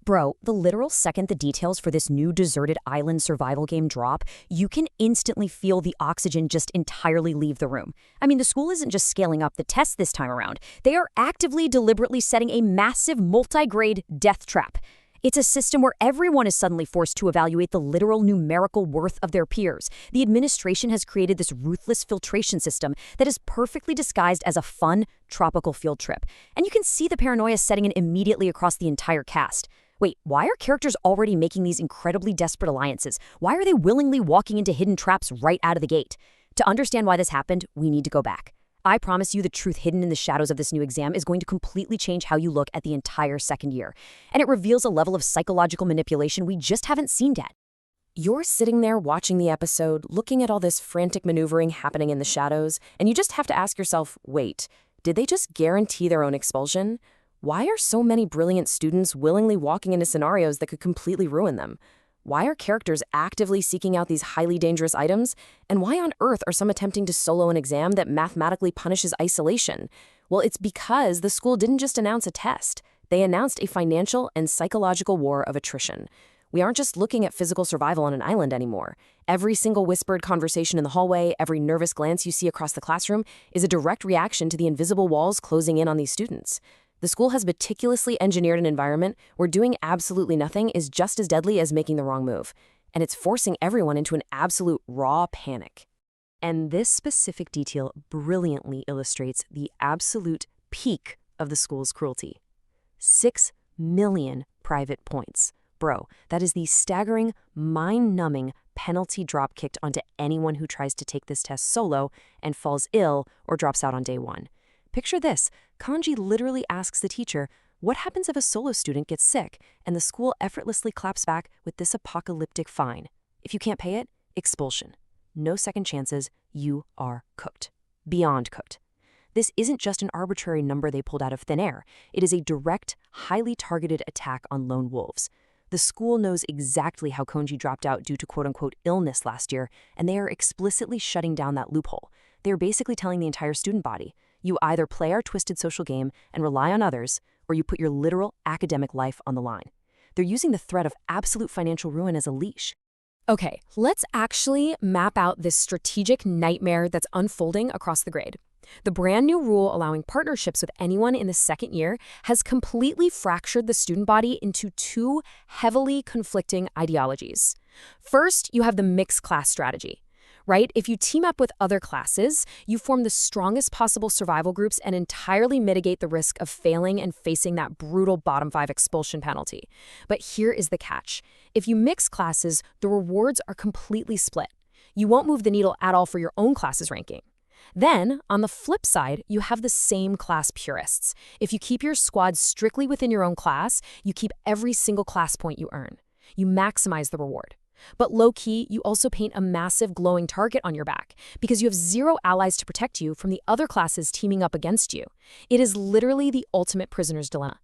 Bro, the literal second the details for this new deserted island survival game drop, you can instantly feel the oxygen just entirely leave the room. I mean, the school isn't just scaling up the tests this time around. They are actively, deliberately setting a massive multi-grade death trap. It's a system where everyone is suddenly forced to evaluate the literal numerical worth of their peers. The administration has created this ruthless filtration system that is perfectly disguised as a fun, tropical field trip. And you can see the paranoia setting in immediately across the entire cast. Wait, why are characters already making these incredibly desperate alliances? Why are they willingly walking into hidden traps right out of the gate? To understand why this happened, we need to go back. I promise you the truth hidden in the shadows of this new exam is going to completely change how you look at the entire second year. And it reveals a level of psychological manipulation we just haven't seen yet. You're sitting there watching the episode, looking at all this frantic maneuvering happening in the shadows, and you just have to ask yourself, wait, did they just guarantee their own expulsion? Why are so many brilliant students willingly walking into scenarios that could completely ruin them? Why are characters actively seeking out these highly dangerous items? And why on earth are some attempting to solo an exam that mathematically punishes isolation? Well, it's because the school didn't just announce a test. They announced a financial and psychological war of attrition. We aren't just looking at physical survival on an island anymore. Every single whispered conversation in the hallway, every nervous glance you see across the classroom is a direct reaction to the invisible walls closing in on these students. The school has meticulously engineered an environment where doing absolutely nothing is just as deadly as making the wrong move, and it's forcing everyone into an absolute raw panic. And this specific detail brilliantly illustrates the absolute peak of the school's cruelty. 6 million private points. Bro, that is the staggering, mind-numbing penalty drop kicked onto anyone who tries to take this test solo and falls ill or drops out on day one. Picture this. Kanji literally asks the teacher, what happens if a solo student gets sick? And the school effortlessly claps back with this apocalyptic fine. If you can't pay it, expulsion. No second chances, you are cooked. Beyond cooked. This isn't just an arbitrary number they pulled out of thin air. It is a direct, highly targeted attack on lone wolves. The school knows exactly how Konji dropped out due to quote-unquote illness last year, and they are explicitly shutting down that loophole. They are basically telling the entire student body, you either play our twisted social game and rely on others, or you put your literal academic life on the line. They're using the threat of absolute financial ruin as a leash. Okay, let's actually map out this strategic nightmare that's unfolding across the grade. The brand new rule allowing partnerships with anyone in the second year has completely fractured the student body into two heavily conflicting ideologies. First, you have the mixed class strategy. Right? If you team up with other classes, you form the strongest possible survival groups and entirely mitigate the risk of failing and facing that brutal bottom 5 expulsion penalty. But here is the catch. If you mix classes, the rewards are completely split. You won't move the needle at all for your own class's ranking. Then, on the flip side, you have the same class purists. If you keep your squad strictly within your own class, you keep every single class point you earn. You maximize the reward. But low-key, you also paint a massive glowing target on your back because you have zero allies to protect you from the other classes teaming up against you. It is literally the ultimate prisoner's dilemma.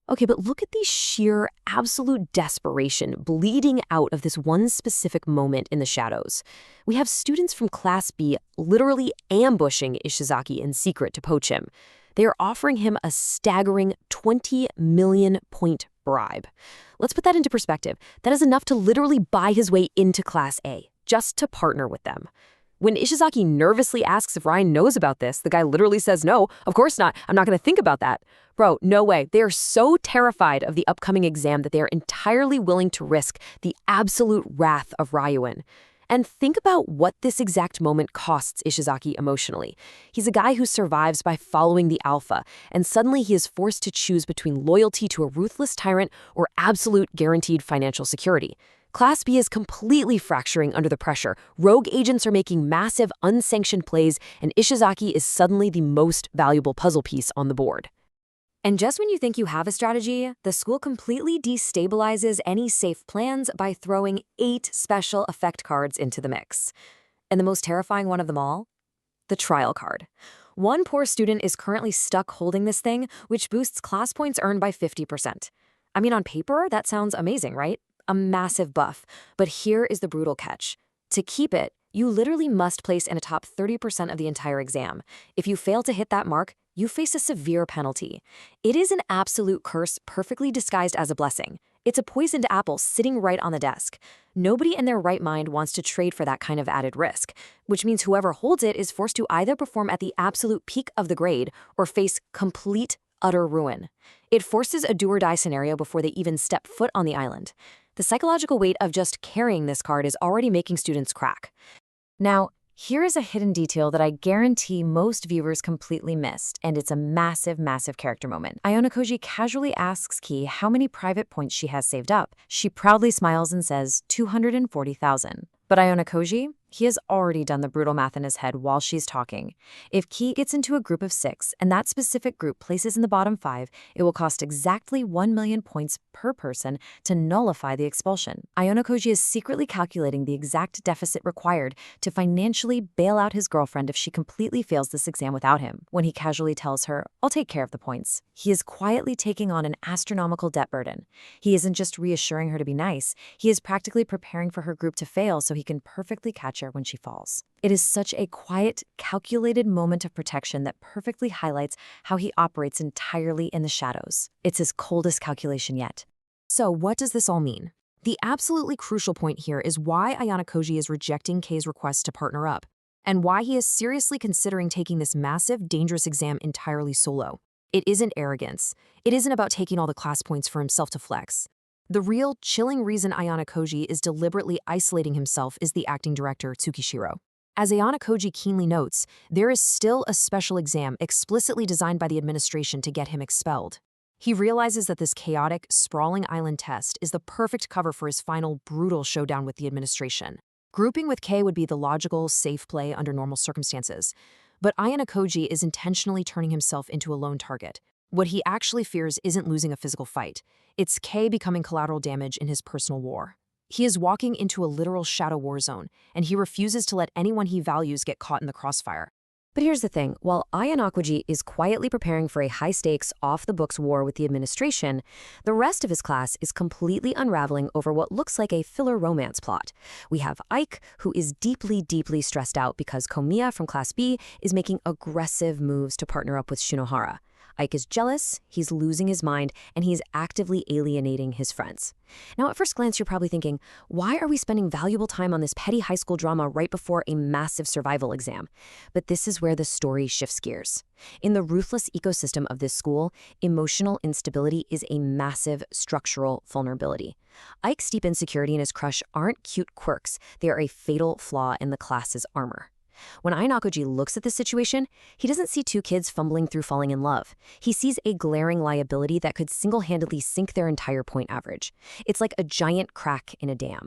Okay, but look at the sheer, absolute desperation bleeding out of this one specific moment in the shadows. We have students from Class B literally ambushing Ishizaki in secret to poach him. They are offering him a staggering 20 million point bribe. Let's put that into perspective. That is enough to literally buy his way into Class A, just to partner with them. When Ishizaki nervously asks if Ryan knows about this, the guy literally says, no, of course not. I'm not going to think about that. Bro, no way. They are so terrified of the upcoming exam that they are entirely willing to risk the absolute wrath of Ryuin. And think about what this exact moment costs Ishizaki emotionally. He's a guy who survives by following the alpha, and suddenly he is forced to choose between loyalty to a ruthless tyrant or absolute guaranteed financial security. Class B is completely fracturing under the pressure. Rogue agents are making massive, unsanctioned plays, and Ishizaki is suddenly the most valuable puzzle piece on the board. And just when you think you have a strategy, the school completely destabilizes any safe plans by throwing 8 special effect cards into the mix. And the most terrifying one of them all? The trial card. One poor student is currently stuck holding this thing, which boosts class points earned by 50%. I mean, on paper, that sounds amazing, right? A massive buff. But here is the brutal catch. To keep it, you literally must place in a top 30% of the entire exam. If you fail to hit that mark, you face a severe penalty. It is an absolute curse perfectly disguised as a blessing. It's a poisoned apple sitting right on the desk. Nobody in their right mind wants to trade for that kind of added risk, which means whoever holds it is forced to either perform at the absolute peak of the grade or face complete, utter ruin. It forces a do-or-die scenario before they even step foot on the island. The psychological weight of just carrying this card is already making students crack. Now, here is a hidden detail that I guarantee most viewers completely missed, and it's a massive, massive character moment. Ayanokoji casually asks Ki how many private points she has saved up. She proudly smiles and says 240,000. But Ayanokoji, he has already done the brutal math in his head while she's talking. If Ki gets into a group of 6, and that specific group places in the bottom 5, it will cost exactly 1 million points per person to nullify the expulsion. Ayanokoji is secretly calculating the exact deficit required to financially bail out his girlfriend if she completely fails this exam without him. When he casually tells her, "I'll take care of the points," he is quietly taking on an astronomical debt burden. He isn't just reassuring her to be nice, he is practically preparing for her group to fail so he can perfectly catch her when she falls. It is such a quiet, calculated moment of protection that perfectly highlights how he operates entirely in the shadows. It's his coldest calculation yet. So what does this all mean? The absolutely crucial point here is why Ayanokoji is rejecting Kei's request to partner up, and why he is seriously considering taking this massive, dangerous exam entirely solo. It isn't arrogance. It isn't about taking all the class points for himself to flex. The real, chilling reason Ayanokoji is deliberately isolating himself is the acting director, Tsukishiro. As Ayanokoji keenly notes, there is still a special exam explicitly designed by the administration to get him expelled. He realizes that this chaotic, sprawling island test is the perfect cover for his final, brutal showdown with the administration. Grouping with Kei would be the logical, safe play under normal circumstances. But Ayanokoji is intentionally turning himself into a lone target. What he actually fears isn't losing a physical fight. It's Kei becoming collateral damage in his personal war. He is walking into a literal shadow war zone, and he refuses to let anyone he values get caught in the crossfire. But here's the thing, while Ayanokoji is quietly preparing for a high-stakes, off-the-books war with the administration, the rest of his class is completely unraveling over what looks like a filler romance plot. We have Ike, who is deeply, deeply stressed out because Komiya from Class B is making aggressive moves to partner up with Shinohara. Ike is jealous, he's losing his mind, and he's actively alienating his friends. Now, at first glance, you're probably thinking, why are we spending valuable time on this petty high school drama right before a massive survival exam? But this is where the story shifts gears. In the ruthless ecosystem of this school, emotional instability is a massive structural vulnerability. Ike's deep insecurity and his crush aren't cute quirks, they are a fatal flaw in the class's armor. When Ayanokoji looks at this situation, he doesn't see two kids fumbling through falling in love. He sees a glaring liability that could single-handedly sink their entire point average. It's like a giant crack in a dam.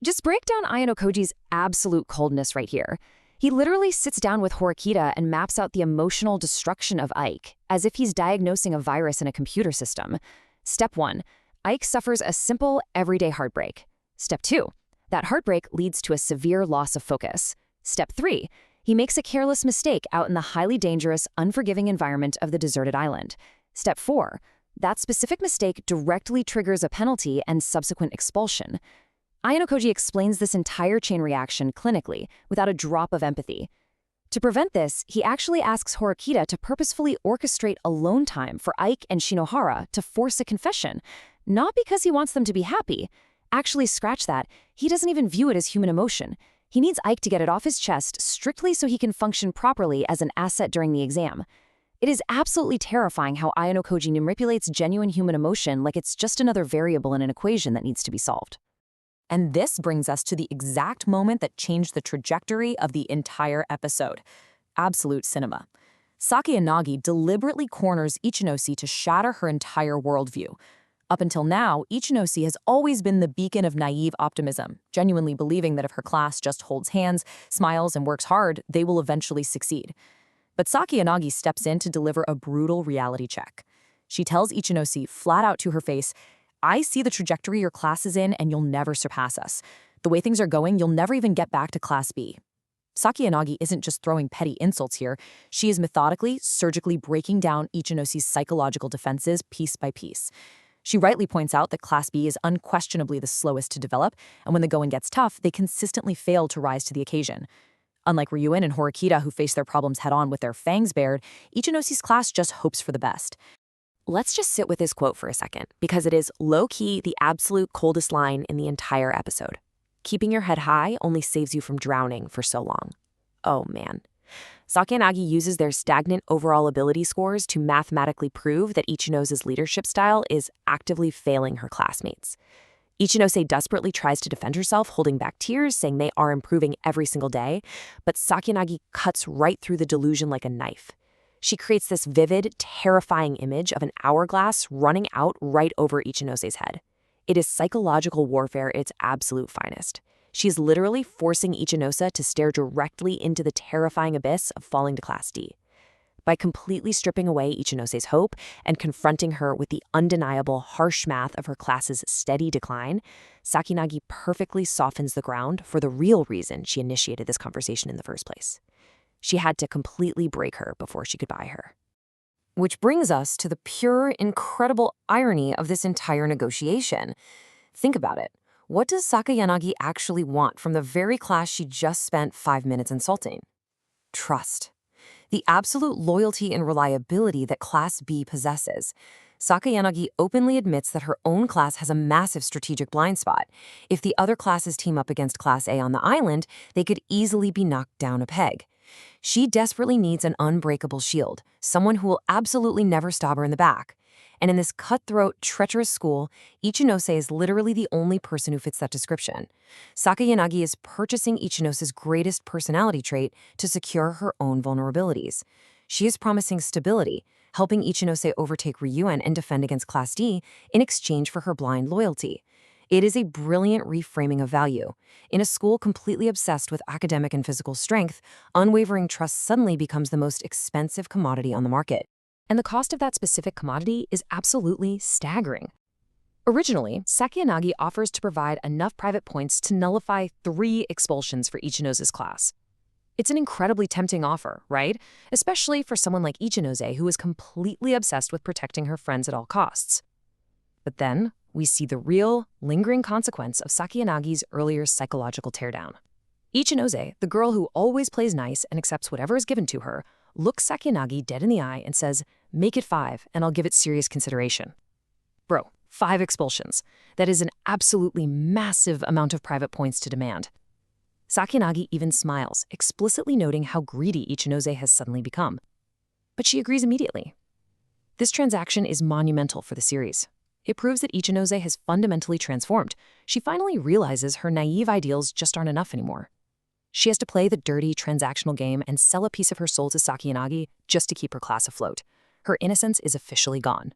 Just break down Ayanokoji's absolute coldness right here. He literally sits down with Horikita and maps out the emotional destruction of Ike, as if he's diagnosing a virus in a computer system. Step 1. Ike suffers a simple, everyday heartbreak. Step 2. That heartbreak leads to a severe loss of focus. Step 3. He makes a careless mistake out in the highly dangerous, unforgiving environment of the deserted island. Step 4. That specific mistake directly triggers a penalty and subsequent expulsion. Ayanokoji explains this entire chain reaction clinically, without a drop of empathy. To prevent this, he actually asks Horikita to purposefully orchestrate alone time for Ike and Shinohara to force a confession, not because he wants them to be happy. Actually, scratch that, he doesn't even view it as human emotion. He needs Ike to get it off his chest strictly so he can function properly as an asset during the exam. It is absolutely terrifying how Ayanokoji manipulates genuine human emotion like it's just another variable in an equation that needs to be solved. And this brings us to the exact moment that changed the trajectory of the entire episode. Absolute cinema. Sakayanagi deliberately corners Ichinosi to shatter her entire worldview. Up until now, Ichinosi has always been the beacon of naive optimism, genuinely believing that if her class just holds hands, smiles, and works hard, they will eventually succeed. But Sakayanagi steps in to deliver a brutal reality check. She tells Ichinosi flat out to her face, "I see the trajectory your class is in and you'll never surpass us. The way things are going, you'll never even get back to Class B." Sakayanagi isn't just throwing petty insults here. She is methodically, surgically breaking down Ichinosi's psychological defenses piece by piece. She rightly points out that Class B is unquestionably the slowest to develop, and when the going gets tough, they consistently fail to rise to the occasion. Unlike Ryuen and Horikita, who face their problems head-on with their fangs bared, Ichinosi's class just hopes for the best. Let's just sit with this quote for a second, because it is low-key the absolute coldest line in the entire episode. Keeping your head high only saves you from drowning for so long. Oh man. Saki and Nagi uses their stagnant overall ability scores to mathematically prove that Ichinose leadership style is actively failing her classmates. Ichinose desperately tries to defend herself, holding back tears, saying they are improving every single day, but Saki and Nagi cuts right through the delusion like a knife. She creates this vivid, terrifying image of an hourglass running out right over Ichinose's head. It is psychological warfare at its absolute finest. She is literally forcing Ichinose to stare directly into the terrifying abyss of falling to Class D. By completely stripping away Ichinose's hope and confronting her with the undeniable harsh math of her class's steady decline, Sakinagi perfectly softens the ground for the real reason she initiated this conversation in the first place. She had to completely break her before she could buy her. Which brings us to the pure, incredible irony of this entire negotiation. Think about it. What does Sakayanagi actually want from the very class she just spent 5 minutes insulting? Trust. The absolute loyalty and reliability that Class B possesses. Sakayanagi openly admits that her own class has a massive strategic blind spot. If the other classes team up against Class A on the island, they could easily be knocked down a peg. She desperately needs an unbreakable shield, someone who will absolutely never stab her in the back. And in this cutthroat, treacherous school, Ichinose is literally the only person who fits that description. Sakayanagi is purchasing Ichinose's greatest personality trait to secure her own vulnerabilities. She is promising stability, helping Ichinose overtake Ryuen and defend against Class D in exchange for her blind loyalty. It is a brilliant reframing of value. In a school completely obsessed with academic and physical strength, unwavering trust suddenly becomes the most expensive commodity on the market. And the cost of that specific commodity is absolutely staggering. Originally, Sakayanagi offers to provide enough private points to nullify 3 expulsions for Ichinose's class. It's an incredibly tempting offer, right? Especially for someone like Ichinose, who is completely obsessed with protecting her friends at all costs. But then, we see the real, lingering consequence of Sakayanagi's earlier psychological teardown. Ichinose, the girl who always plays nice and accepts whatever is given to her, looks Sakayanagi dead in the eye and says, "Make it 5, and I'll give it serious consideration." Bro, 5 expulsions. That is an absolutely massive amount of private points to demand. Sakayanagi even smiles, explicitly noting how greedy Ichinose has suddenly become. But she agrees immediately. This transaction is monumental for the series. It proves that Ichinose has fundamentally transformed. She finally realizes her naive ideals just aren't enough anymore. She has to play the dirty, transactional game and sell a piece of her soul to Sakayanagi just to keep her class afloat. Her innocence is officially gone.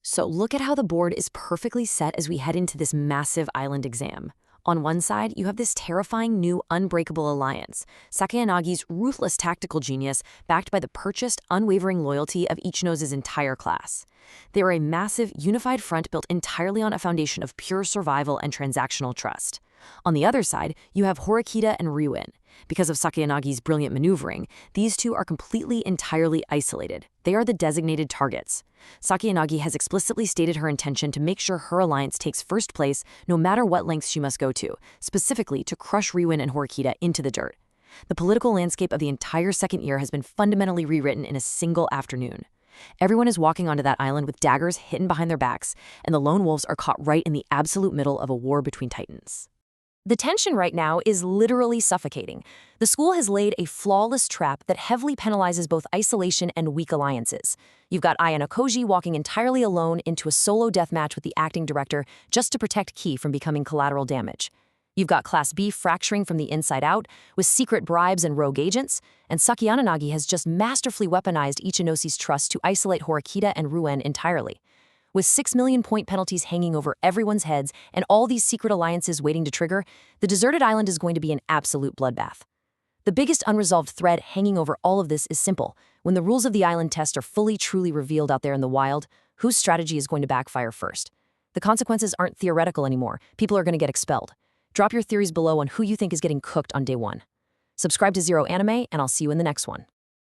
So look at how the board is perfectly set as we head into this massive island exam. On one side, you have this terrifying new unbreakable alliance, Sakayanagi's ruthless tactical genius backed by the purchased, unwavering loyalty of Ichinose's entire class. They are a massive, unified front built entirely on a foundation of pure survival and transactional trust. On the other side, you have Horikita and Ryuen. Because of Sakayanagi's brilliant maneuvering, these two are completely, entirely isolated. They are the designated targets. Sakayanagi has explicitly stated her intention to make sure her alliance takes first place no matter what lengths she must go to, specifically to crush Ryuen and Horikita into the dirt. The political landscape of the entire second year has been fundamentally rewritten in a single afternoon. Everyone is walking onto that island with daggers hidden behind their backs, and the lone wolves are caught right in the absolute middle of a war between titans. The tension right now is literally suffocating. The school has laid a flawless trap that heavily penalizes both isolation and weak alliances. You've got Ayanokoji walking entirely alone into a solo deathmatch with the acting director just to protect Ki from becoming collateral damage. You've got Class B fracturing from the inside out with secret bribes and rogue agents, and Sakayanagi has just masterfully weaponized Ichinosi's trust to isolate Horikita and Ryuen entirely. With 6 million point penalties hanging over everyone's heads and all these secret alliances waiting to trigger, the deserted island is going to be an absolute bloodbath. The biggest unresolved thread hanging over all of this is simple. When the rules of the island test are fully truly revealed out there in the wild, whose strategy is going to backfire first? The consequences aren't theoretical anymore. People are going to get expelled. Drop your theories below on who you think is getting cooked on day 1. Subscribe to Zero Anime, and I'll see you in the next one.